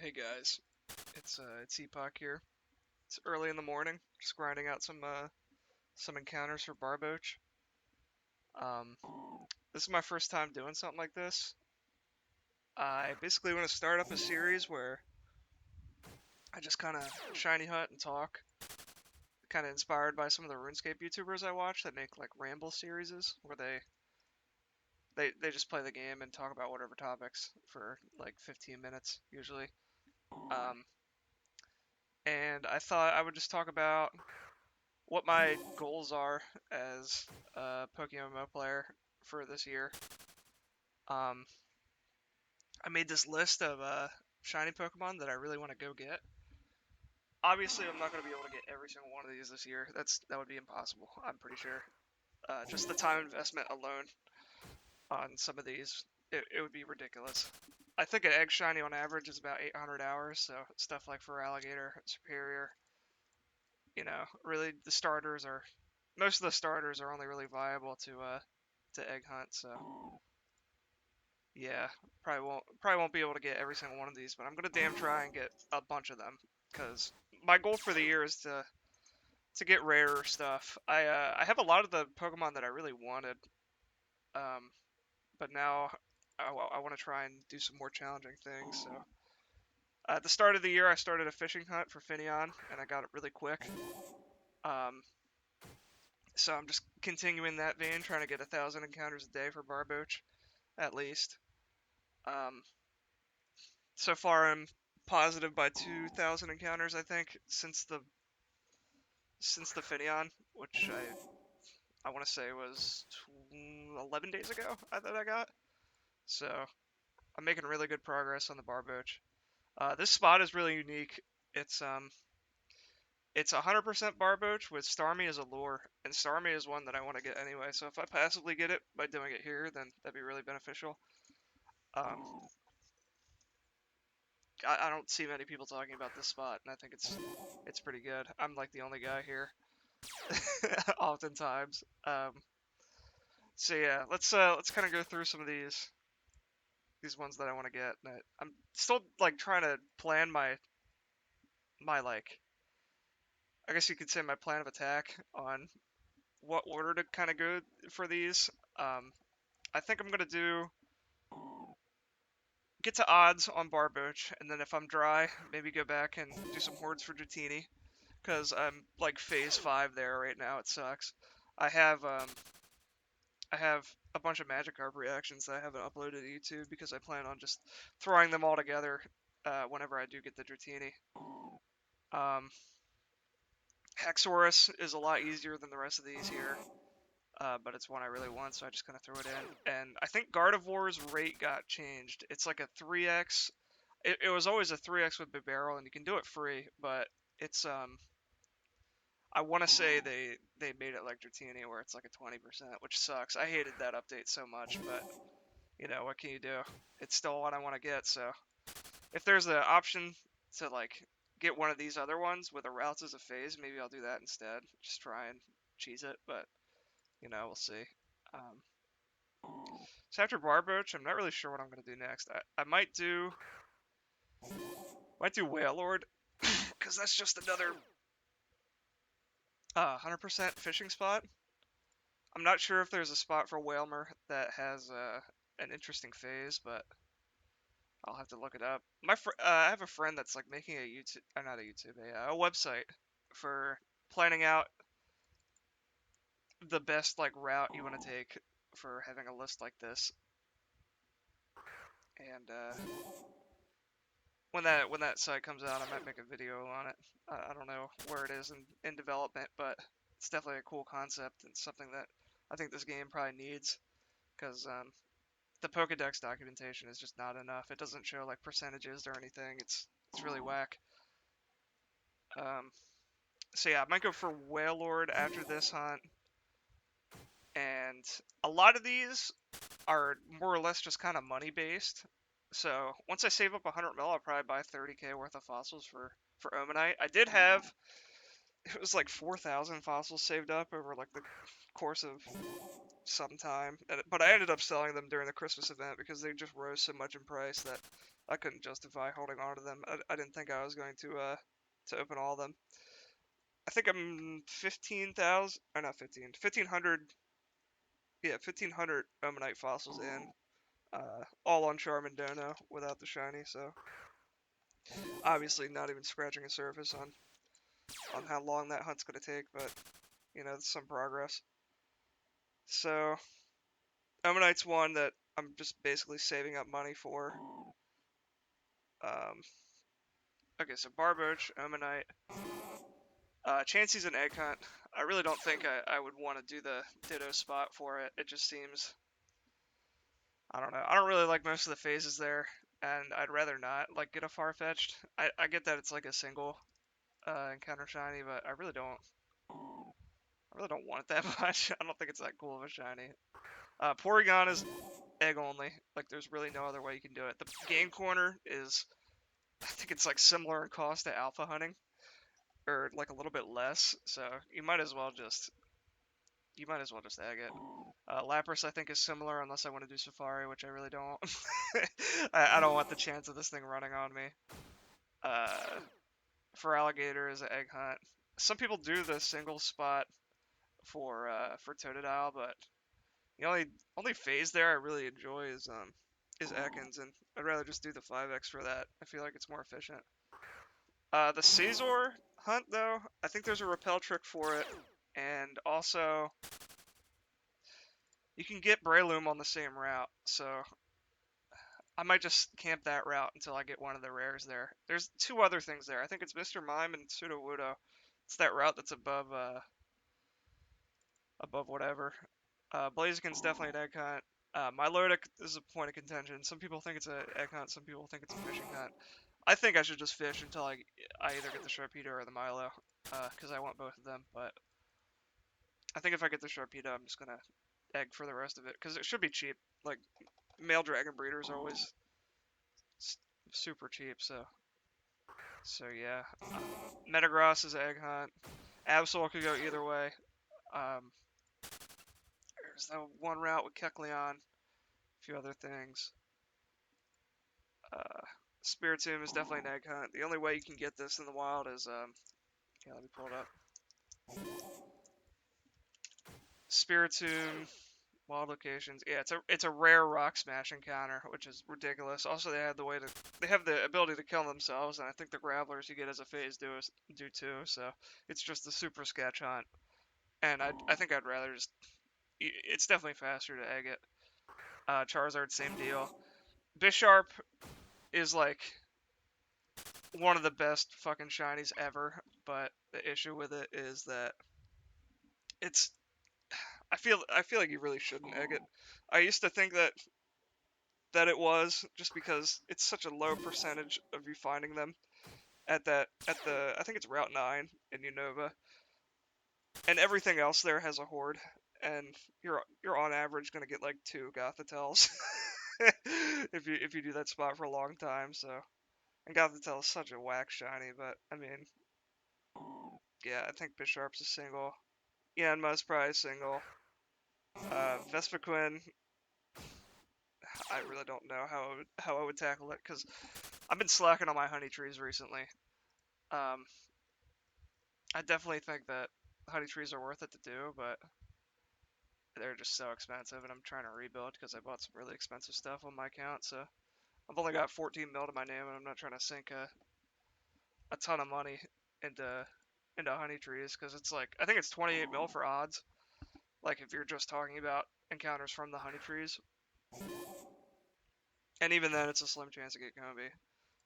Hey guys, it's Epoch here. It's early in the morning, just grinding out some encounters for Barboach. Um, this is my first time doing something like this. I basically want to start up a series where I just kind of shiny hunt and talk, kind of inspired by some of the RuneScape YouTubers I watch that make like Ramble series where they just play the game and talk about whatever topics for like 15 minutes usually. Um, and I thought I would just talk about what my goals are as a PokeMMO player for this year. Um, I made this list of shiny Pokemon that I really want to go get. Obviously, I'm not going to be able to get every single one of these this year. That would be impossible. I'm pretty sure. Just the time investment alone on some of these, it would be ridiculous. I think an egg shiny on average is about 800 hours. So stuff like for Alligator, Superior, really the starters are most of the starters are only really viable to egg hunt. So yeah, probably won't be able to get every single one of these, but I'm gonna damn try and get a bunch of them because my goal for the year is to get rarer stuff. I have a lot of the Pokemon that I really wanted, um, but now I want to try and do some more challenging things. So at the start of the year, I started a fishing hunt for Finneon, and I got it really quick. Um, so I'm just continuing that vein, trying to get 1,000 encounters a day for Barboach at least. Um, so far, I'm positive by 2,000 encounters, I think, since the Finneon, which I want to say was 11 days ago that I got. So I'm making really good progress on the Barboach. This spot is really unique. It's 100% Barboach with Starmie as a lure, and Starmie is one that I want to get anyway. So if I passively get it by doing it here, then that'd be really beneficial. Um, I don't see many people talking about this spot, and I think it's pretty good. I'm like the only guy here, oftentimes. So yeah, let's kind of go through some of these ones that I want to get. And I'm still like trying to plan my like I guess you could say my plan of attack on what order to kind of go for these. Um, I think I'm gonna do get to odds on Barboach, and then if I'm dry, maybe go back and do some hordes for Dratini, because I'm like phase 5 there right now. It sucks. I have um I have a bunch of Magikarp reactions that I haven't uploaded to YouTube because I plan on just throwing them all together whenever I do get the Dratini. Um, Haxorus is a lot easier than the rest of these here, but it's one I really want, so I just kind of threw it in. And I think Gardevoir's rate got changed. It's like a 3x. It was always a 3x with Bibarel, and you can do it free, but it's I want to say they made it like Dratini where it's like a 20%, which sucks. I hated that update so much, but what can you do? It's still what I want to get. So if there's an option to like get one of these other ones with a routes as a phase, maybe I'll do that instead. Just try and cheese it, but we'll see. Um, so after Barboach, I'm not really sure what I'm gonna do next. I might do Whalelord because that's just another 100% fishing spot. I'm not sure if there's a spot for Whalmer that has an interesting phase, but I'll have to look it up. I have a friend that's like making a YouTube, not a YouTube, a website for planning out the best like route you want to take for having a list like this. And when that site comes out, I might make a video on it. I don't know where it is in development, but it's definitely a cool concept and something that I think this game probably needs because the Pokedex documentation is just not enough. It doesn't show like percentages or anything. It's really whack. Um, so yeah, I might go for Whalelord after this hunt. And a lot of these are more or less just kind of money based. So once I save up 100 mil, I'll probably buy 30k worth of fossils for Omanite. I did have it was like 4,000 fossils saved up over like the course of some time, but I ended up selling them during the Christmas event because they just rose so much in price that I couldn't justify holding on to them. I didn't think I was going to open all of them. I think I'm 15,000, or not 15, 1,500, yeah, 1,500 Omanite fossils in, all on Charmandono without the shiny, so obviously not even scratching a surface on how long that hunt's gonna take, but you know, it's some progress. So Omanite's one that I'm just basically saving up money for. Um, okay, so Barboach, Omanite, Chansey's an egg hunt. I really don't think I would want to do the Ditto spot for it. It just seems, I don't know. I don't really like most of the phases there, and I'd rather not like get a Farfetch'd. I get that it's like a single encounter shiny, but I really don't want it that much. I don't think it's that cool of a shiny. Porygon is egg only. Like there's really no other way you can do it. The game corner is, I think it's like similar in cost to alpha hunting, or like a little bit less. So you might as well just egg it. Lapras I think is similar unless I want to do Safari, which I really don't. I don't want the chance of this thing running on me. Uh, for Alligator is an egg hunt. Some people do the single spot for Totodile, but the only phase there I really enjoy is Ekans, and I'd rather just do the 5x for that. I feel like it's more efficient. The Scizor hunt though, I think there's a repel trick for it, and also you can get Breloom on the same route, so I might just camp that route until I get one of the rares there. There's two other things there. I think it's Mr. Mime and Sudowoodo. It's that route that's above whatever. Blaziken's definitely an egg hunt. Milotic is a point of contention. Some people think it's an egg hunt. Some people think it's a fishing hunt. I think I should just fish until I either get the Sharpedo or the Milo, because I want both of them. But I think if I get the Sharpedo, I'm just gonna egg for the rest of it, because it should be cheap. Like male dragon breeders are always super cheap. So yeah, Metagross is an egg hunt. Absol could go either way. Um, there's that one route with Kecleon, a few other things. Uh, Spiritomb is definitely an egg hunt. The only way you can get this in the wild is yeah, let me pull it up. Spiritomb, wild locations. Yeah, it's a rare rock smash encounter, which is ridiculous. Also, they have the ability to kill themselves, and I think the Gravelers you get as a phase do too. So it's just a super sketch hunt, and I think I'd rather just. It's definitely faster to egg it. Charizard, same deal. Bisharp is like one of the best fucking shinies ever, but the issue with it is that it's I feel like you really shouldn't egg it. I used to think that it was just because it's such a low percentage of you finding them at the I think it's Route 9 in Unova, and everything else there has a horde, and you're on average gonna get like two Gothitels if you do that spot for a long time. So, and Gothitelle is such a whack shiny, but I mean, yeah, I think Bisharp's a single. Yeah, and most probably single. Vespiquen, I really don't know how I would tackle it because I've been slacking on my honey trees recently. Um, I definitely think that honey trees are worth it to do, but they're just so expensive, and I'm trying to rebuild because I bought some really expensive stuff on my account. So I've only got 14 mil to my name, and I'm not trying to sink a ton of money into honey trees because it's like I think it's 28 mil for odds. Like if you're just talking about encounters from the honey trees, and even then, it's a slim chance to get Combi.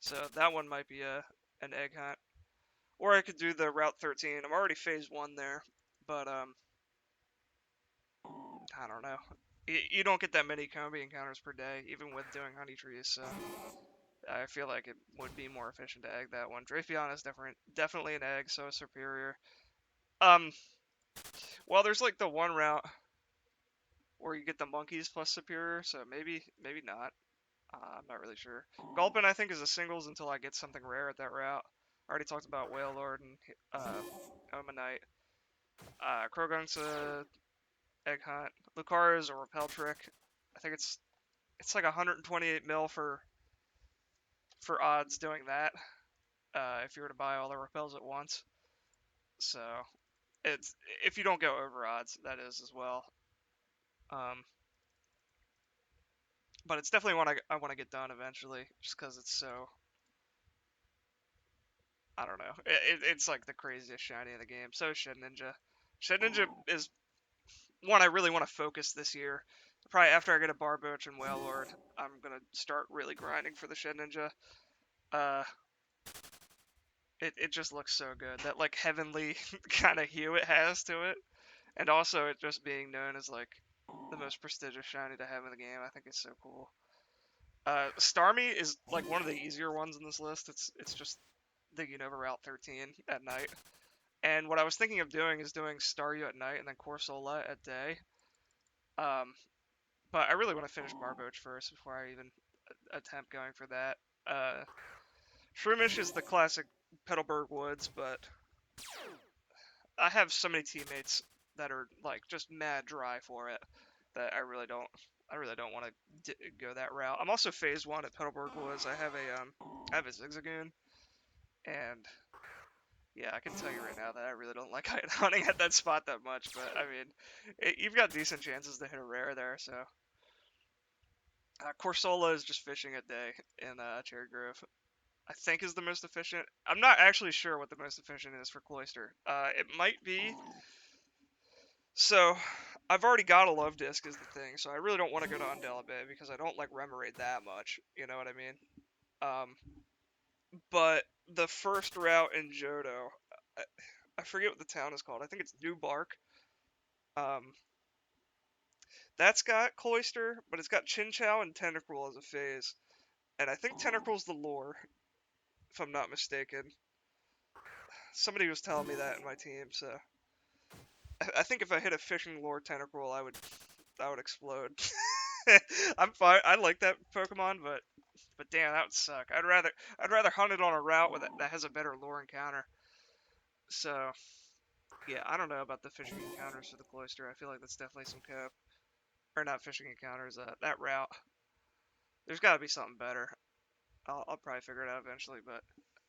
So that one might be an egg hunt. Or I could do the Route 13. I'm already phase 1 there, but I don't know. You don't get that many Combi encounters per day, even with doing honey trees, so I feel like it would be more efficient to egg that one. Drapion is different, definitely an egg, so superior. Um, well, there's like the one route where you get the monkeys plus superior, so maybe not. I'm not really sure. Gulpin, I think, is a singles until I get something rare at that route. I already talked about Whale Lord and Omanite. Krogung's a egg hunt. Lucario is a repel trick. I think it's like 128 mil for for odds doing that. If you were to buy all the repels at once, so it's if you don't go over odds, that is as well. Um, but it's definitely one I want to get done eventually, just because it's so I don't know. It's like the craziest shiny in the game. So Shed Ninja. Shed Ninja is one I really want to focus this year. Probably after I get a Barboach and Whale Lord, I'm gonna start really grinding for the Shed Ninja. Uh, it just looks so good. That like heavenly kind of hue it has to it, and also it just being known as like the most prestigious shiny to have in the game. I think it's so cool. Starmie is like one of the easier ones in this list. It's just digging over Route 13 at night. And what I was thinking of doing is doing Staryu at night and then Corsola at day. Um, but I really want to finish Barboach first before I even attempt going for that. Uh, Shroomish is the classic Petalburg Woods, but I have so many teammates that are like just mad dry for it that I really don't want to go that route. I'm also phase one at Petalburg Woods. I have a Zigzagoon, and yeah, I can tell you right now that I really don't like hunting at that spot that much. But I mean, you've got decent chances to hit a rare there. So Corsola is just fishing at day in Cherry Grove. I think is the most efficient. I'm not actually sure what the most efficient is for Cloister. It might be. So I've already got a love disc is the thing. So I really don't want to go to Undella Bay because I don't like Remoraid that much. You know what I mean? Um, but the first route in Johto, I, I forget what the town is called. I think it's New Bark. Um, that's got Cloister, but it's got Chinchou and Tentacruel as a phase. And I think Tentacruel's the lure, if I'm not mistaken. Somebody was telling me that in my team, so I think if I hit a fishing lure Tentacruel, I would explode. I'm fine. I like that Pokemon, but damn, that would suck. I'd rather hunt it on a route that has a better lure encounter. So yeah, I don't know about the fishing encounters for the Cloister. I feel like that's definitely some cope. Or not fishing encounters. That route. There's got to be something better. I'll probably figure it out eventually, but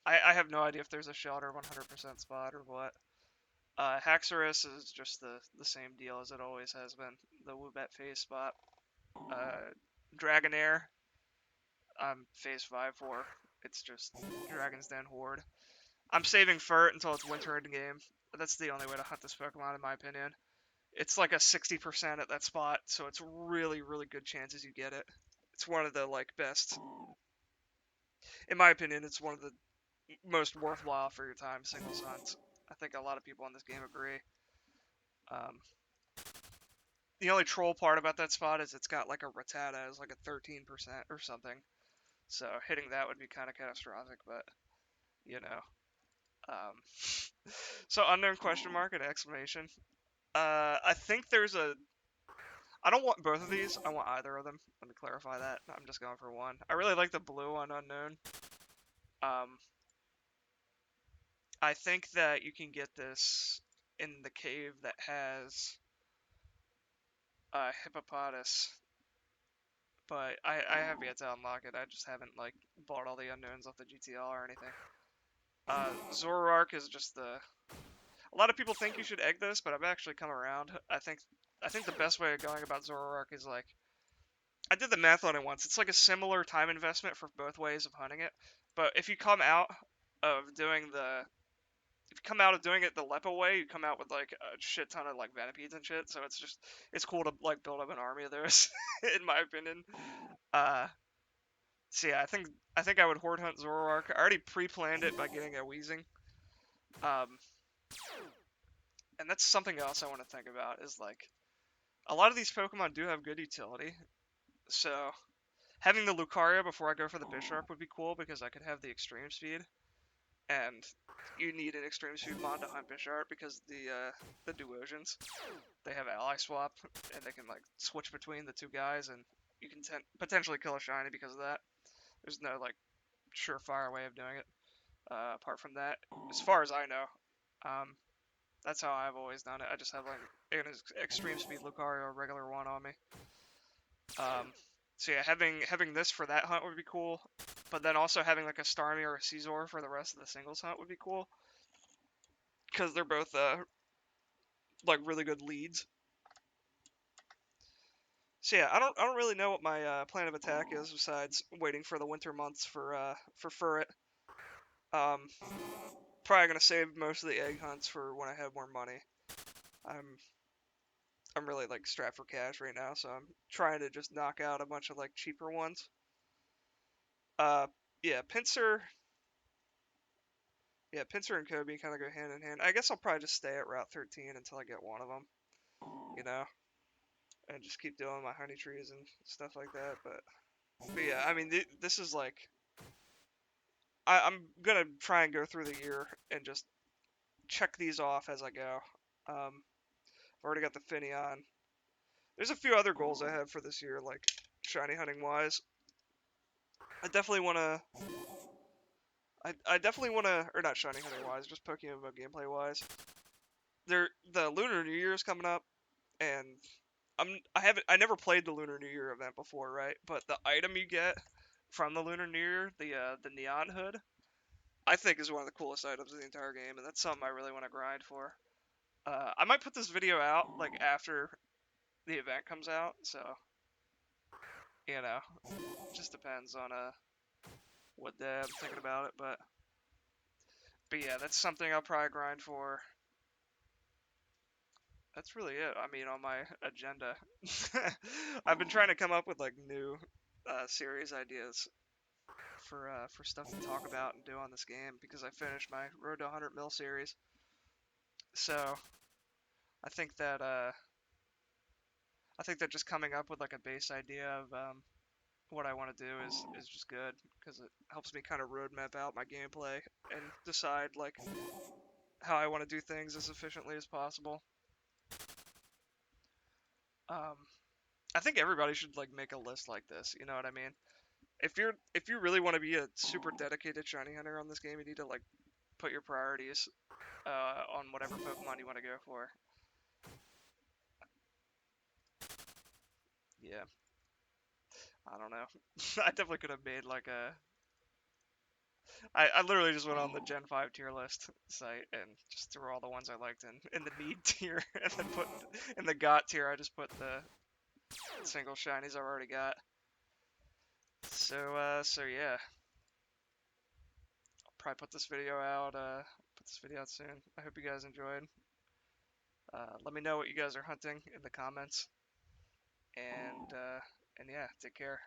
I have no idea if there's a shelter 100% spot or what. Haxorus is just the same deal as it always has been. The Woobat phase spot. Dragonair, I'm phase 5 for. It's just Dragon's Den Horde. I'm saving Furt until it's winter in the game. That's the only way to hunt this Pokemon, in my opinion. It's like a 60% at that spot, so it's really, really good chances you get it. It's one of the like best, in my opinion, it's one of the most worthwhile for your time singles hunts. I think a lot of people on this game agree. Um, the only troll part about that spot is it's got like a Rattata as like a 13% or something. So hitting that would be kind of catastrophic, but you know. So unknown question mark and exclamation. I think there's a. I don't want both of these. I want either of them. Let me clarify that. I'm just going for one. I really like the blue on unknown. Um, I think that you can get this in the cave that has hippopotas, but I have yet to unlock it. I just haven't like bought all the unknowns off the GTL or anything. Zoroark is just the. A lot of people think you should egg this, but I've actually come around. I think the best way of going about Zoroark is like I did the math on it once. It's like a similar time investment for both ways of hunting it. But if you come out of doing the if you come out of doing it the Lepo way, you come out with like a shit ton of like Vanipedes and shit. So it's cool to like build up an army of those, in my opinion. Uh, so yeah, I think I would horde hunt Zoroark. I already pre-planned it by getting a Weezing. Um, and that's something else I want to think about is like a lot of these Pokemon do have good utility. So having the Lucario before I go for the Bisharp would be cool because I could have the extreme speed, and you need an extreme speed mon to hunt Bisharp because the Duosians they have ally swap and they can like switch between the two guys, and you can potentially kill a shiny because of that. There's no like surefire way of doing it apart from that, as far as I know. Um, that's how I've always done it. I just have like an extreme speed Lucario regular one on me. So yeah, having this for that hunt would be cool. But then also having like a Starmie or a Caesar for the rest of the singles hunt would be cool because they're both like really good leads. So yeah, I don't really know what my plan of attack is besides waiting for the winter months for Furret. Um, Probably gonna save most of the egg hunts for when I have more money. I'm I'm really like strapped for cash right now, so I'm trying to just knock out a bunch of like cheaper ones. Uh, yeah, Pincer and Kobe kind of go hand in hand. I guess I'll probably just stay at Route 13 until I get one of them, you know, and just keep doing my honey trees and stuff like that. But yeah, I mean, this is like I'm gonna try and go through the year and just check these off as I go. I've already got the Finion. There's a few other goals I have for this year, like shiny hunting wise. I definitely want to. I definitely want to, or not shiny hunting wise, just PokeMMO gameplay wise. The Lunar New Year is coming up, and I never played the Lunar New Year event before, right? But the item you get from the Lunar New Year, the neon hood, I think is one of the coolest items of the entire game, and that's something I really want to grind for. I might put this video out like after the event comes out, so you know, just depends on what day I'm thinking about it, but yeah, that's something I'll probably grind for. That's really it. I mean, on my agenda, I've been trying to come up with like new series ideas for stuff to talk about and do on this game because I finished my Road to 100 Mil series. So I think that uh, I think that just coming up with like a base idea of what I want to do is just good because it helps me kind of roadmap out my gameplay and decide like how I want to do things as efficiently as possible. Um, I think everybody should like make a list like this. You know what I mean? If you really want to be a super dedicated shiny hunter on this game, you need to like put your priorities on whatever Pokemon you want to go for. Yeah, I don't know. I definitely could have made like a. I literally just went on the Gen 5 tier list site and just threw all the ones I liked in the need tier, and then put in the got tier. I just put the single shinies I've already got. So yeah, I'll probably put this video out. Put this video out soon. I hope you guys enjoyed. Let me know what you guys are hunting in the comments, and yeah, take care.